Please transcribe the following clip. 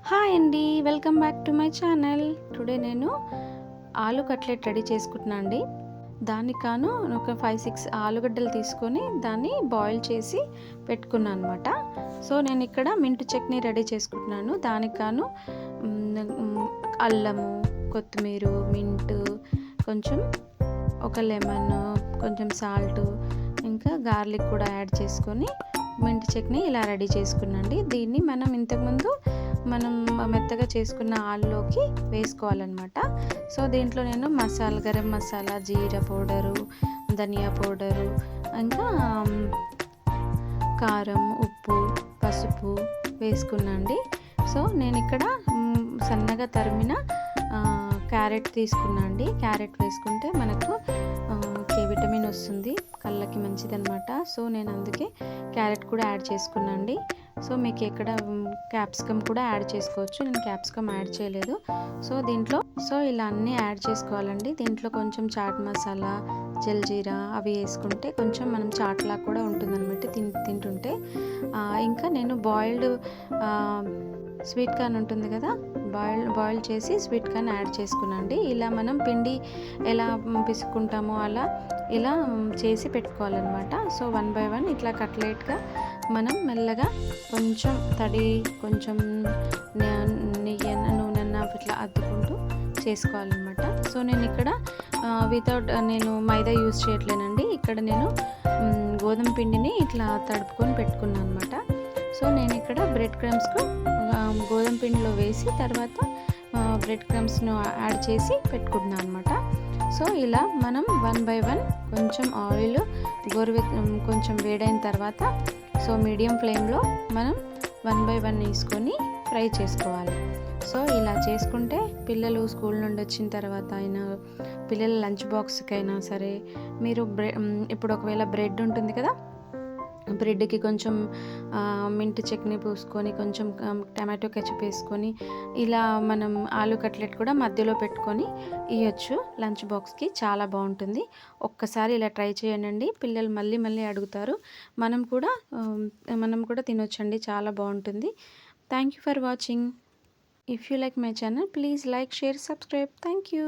Hi అండి, welcome back to my channel. Today నేను ఆలు కట్లెట్ రెడీ చేసుకుంటున్నా అండి. దానికి కాను ఒక 5-6 ఆలుగడ్డలు తీసుకొని దాన్ని బాయిల్ చేసి పెట్టుకున్నాను అనమాట. సో నేను ఇక్కడ మింట్ చట్నీ రెడీ చేసుకుంటున్నాను. దానికి కాను అల్లము, కొత్తిమీర, మింట్, కొంచెం ఒక లెమన్, కొంచెం సాల్ట్, ఇంకా గార్లిక్ కూడా యాడ్ చేసుకొని మింట్ చట్నీ ఇలా రెడీ చేసుకున్నాండి. దీన్ని మనం ఇంతకుముందు మెత్తగా చేసుకున్న ఆలులోకి వేసుకోవాలన్నమాట. సో దీంట్లో నేను గరం మసాలా, జీరా పౌడరు, ధనియా పౌడరు, ఇంకా కారం, ఉప్పు, పసుపు వేసుకున్నాండి. సో నేను ఇక్కడ సన్నగా తరిమిన క్యారెట్ తీసుకున్నా అండి. క్యారెట్ వేసుకుంటే మనకు విటమిన్ వస్తుంది, కళ్ళకి మంచిదన్నమాట. సో నేను అందుకే క్యారెట్ కూడా యాడ్ చేసుకున్నాండి. సో మీకు ఎక్కడ క్యాప్సికమ్ కూడా యాడ్ చేసుకోవచ్చు, నేను క్యాప్సికమ్ యాడ్ చేయలేదు. సో ఇలా అన్నీ యాడ్ చేసుకోవాలండి. దీంట్లో కొంచెం చాట్ మసాలా, జల్జీరా అవి వేసుకుంటే కొంచెం మనం చాట్లా కూడా ఉంటుందన్నమాట తింటుంటే. ఇంకా నేను బాయిల్డ్ స్వీట్ కార్న్ ఉంటుంది కదా, బాయిల్ చేసి స్వీట్ కార్న్ యాడ్ చేసుకున్నాండి. ఇలా మనం పిండి ఎలా పిసుకుంటామో ఇలా చేసి పెట్టుకోవాలన్నమాట. సో 1 by 1 ఇట్లా కట్లెట్గా మనం మెల్లగా కొంచెం తడి, కొంచెం నూనె ఇట్లా అద్దుకుంటూ చేసుకోవాలన్నమాట. సో నేను ఇక్కడ నేను మైదా యూజ్ చేయట్లేనండి. ఇక్కడ నేను గోధుమ పిండిని ఇట్లా తడుపుకొని పెట్టుకున్నాను అనమాట. సో నేను ఇక్కడ బ్రెడ్ క్రమ్స్కు గోధుమ పిండిలో వేసి తర్వాత బ్రెడ్ క్రమ్స్ను యాడ్ చేసి పెట్టుకుంటున్నాను అనమాట. సో ఇలా మనం 1 by 1 కొంచెం ఆయిల్ కొంచెం వేడైన తర్వాత సో మీడియం ఫ్లేమ్లో మనం 1 by 1 వేసుకొని ఫ్రై చేసుకోవాలి. సో ఇలా చేసుకుంటే పిల్లలు స్కూల్ నుండి వచ్చిన తర్వాత అయినా, పిల్లల లంచ్ బాక్స్కైనా సరే, మీరు ఇప్పుడు ఒకవేళ బ్రెడ్ ఉంటుంది కదా, బ్రెడ్కి కొంచెం మింట్ చట్నీ పూసుకొని కొంచెం టమాటో కెచప్ వేసుకొని ఇలా మనం ఆలు కట్లెట్ కూడా మధ్యలో పెట్టుకొని ఇవ్వచ్చు లంచ్ బాక్స్కి. చాలా బాగుంటుంది. ఒక్కసారి ఇలా ట్రై చేయండి, పిల్లలు మళ్ళీ మళ్ళీ అడుగుతారు. మనం కూడా తినొచ్చండి, చాలా బాగుంటుంది. Thank you for watching. If you like my channel, please like, share, subscribe. Thank you.